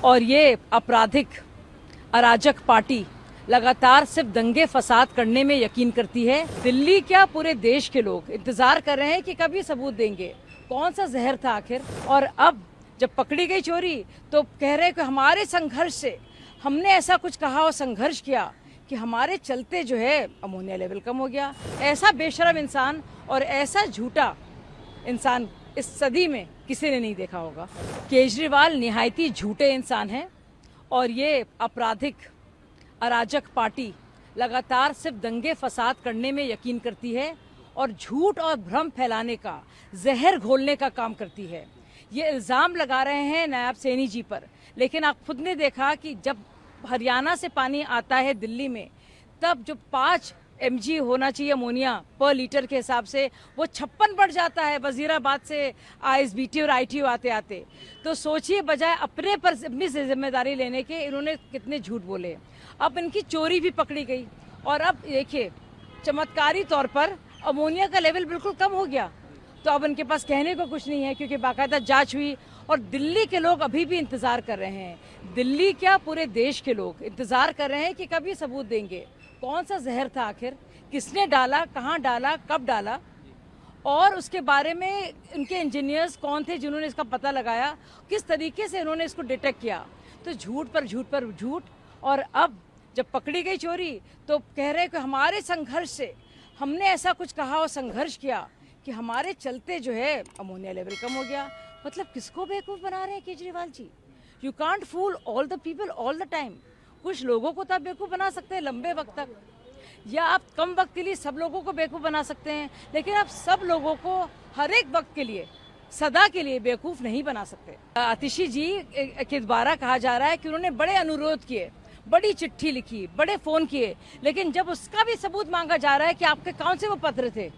और ये आपराधिक अराजक पार्टी लगातार सिर्फ दंगे फसाद करने में यकीन करती है। दिल्ली क्या पूरे देश के लोग इंतजार कर रहे हैं कि कब ये सबूत देंगे, कौन सा जहर था आखिर। और अब जब पकड़ी गई चोरी तो कह रहे हैं कि हमारे संघर्ष से हमने ऐसा कुछ कहा और संघर्ष किया कि हमारे चलते जो है अमोनिया लेवल कम हो गया। ऐसा बेशरम इंसान और ऐसा झूठा इंसान इस सदी में किसी ने नहीं देखा होगा। केजरीवाल निहायती झूठे इंसान हैं और ये आपराधिक अराजक पार्टी लगातार सिर्फ दंगे फसाद करने में यकीन करती है और झूठ और भ्रम फैलाने का, जहर घोलने का काम करती है। ये इल्ज़ाम लगा रहे हैं नायब सैनी जी पर, लेकिन आप खुद ने देखा कि जब हरियाणा से पानी आता है दिल्ली में, तब जो 5 mg होना चाहिए अमोनिया पर लीटर के हिसाब से वो 56 बढ़ जाता है वजीराबाद से ISBT और ITO आते आते। तो सोचिए, बजाय अपने पर अपनी जिम्मेदारी लेने के इन्होंने कितने झूठ बोले। अब इनकी चोरी भी पकड़ी गई और अब देखिए चमत्कारी तौर पर अमोनिया का लेवल बिल्कुल कम हो गया। तो अब इनके पास कहने को कुछ नहीं है क्योंकि बाकायदा जांच हुई और दिल्ली के लोग अभी भी इंतजार कर रहे हैं। दिल्ली क्या पूरे देश के लोग इंतजार कर रहे हैं कि कब ये सबूत देंगे, कौन सा जहर था आखिर, किसने डाला, कहाँ डाला, कब डाला, और उसके बारे में इनके इंजीनियर्स कौन थे जिन्होंने इसका पता लगाया, किस तरीके से इन्होंने इसको डिटेक्ट किया। तो झूठ पर झूठ पर झूठ। और अब जब पकड़ी गई चोरी तो कह रहे हैं कि हमारे संघर्ष से हमने ऐसा कुछ कहा और संघर्ष किया कि हमारे चलते जो है अमोनिया लेवल कम हो गया। मतलब किसको बेवकूफ़ बना रहे हैं Kejriwal ji? You can't fool all the people all the time. कुछ लोगों को तो आप बेवकूफ़ बना सकते हैं लंबे वक्त तक, या आप कम वक्त के लिए सब लोगों को बेवकूफ़ बना सकते हैं, लेकिन आप सब लोगों को हर एक वक्त के लिए, सदा के लिए बेवकूफ़ नहीं बना सकते। आतिशी जी के द्वारा कहा जा रहा है कि उन्होंने बड़े अनुरोध किए, बड़ी चिट्ठी लिखी, बड़े फ़ोन किए, लेकिन जब उसका भी सबूत मांगा जा रहा है कि आपके कौन से वो पत्र थे,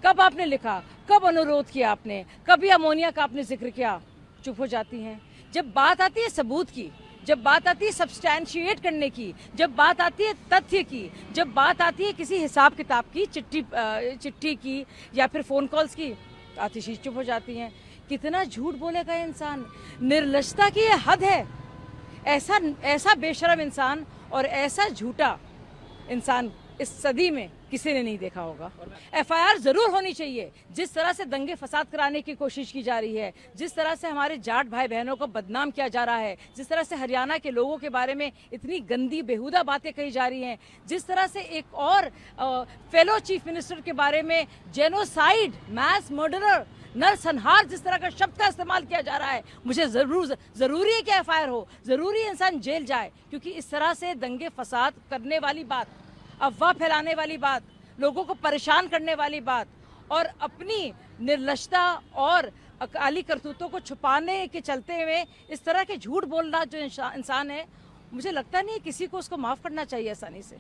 कब आपने लिखा, कब अनुरोध किया आपने, कभी अमोनिया का आपने जिक्र किया, चुप हो जाती हैं। जब बात आती है सबूत की, जब बात आती है सब्सटैंशिएट करने की, जब बात आती है तथ्य की, जब बात आती है किसी हिसाब किताब की, चिट्ठी की या फिर फ़ोन कॉल्स की, आतिशी चुप हो जाती हैं। कितना झूठ बोलेगा इंसान, निर्लजता की ये हद है। ऐसा बेशरम इंसान और ऐसा झूठा इंसान इस सदी में किसी ने नहीं देखा होगा। FIR जरूर होनी चाहिए। जिस तरह से दंगे फसाद कराने की कोशिश की जा रही है, जिस तरह से हमारे जाट भाई बहनों को बदनाम किया जा रहा है, जिस तरह से हरियाणा के लोगों के बारे में इतनी गंदी बेहुदा बातें कही जा रही हैं, जिस तरह से एक और फेलो चीफ मिनिस्टर के बारे में जेनोसाइड, मैस मर्डरर, नरसंहार जिस तरह का शब्द का इस्तेमाल किया जा रहा है, मुझे जरूरी है कि FIR हो, जरूरी है इंसान जेल जाए। क्योंकि इस तरह से दंगे फसाद करने वाली बात, अफवाह फैलाने वाली बात, लोगों को परेशान करने वाली बात और अपनी निर्लजता और अकाली करतूतों को छुपाने के चलते हुए इस तरह के झूठ बोलना जो इंसान है, मुझे लगता नहीं किसी को उसको माफ़ करना चाहिए आसानी से।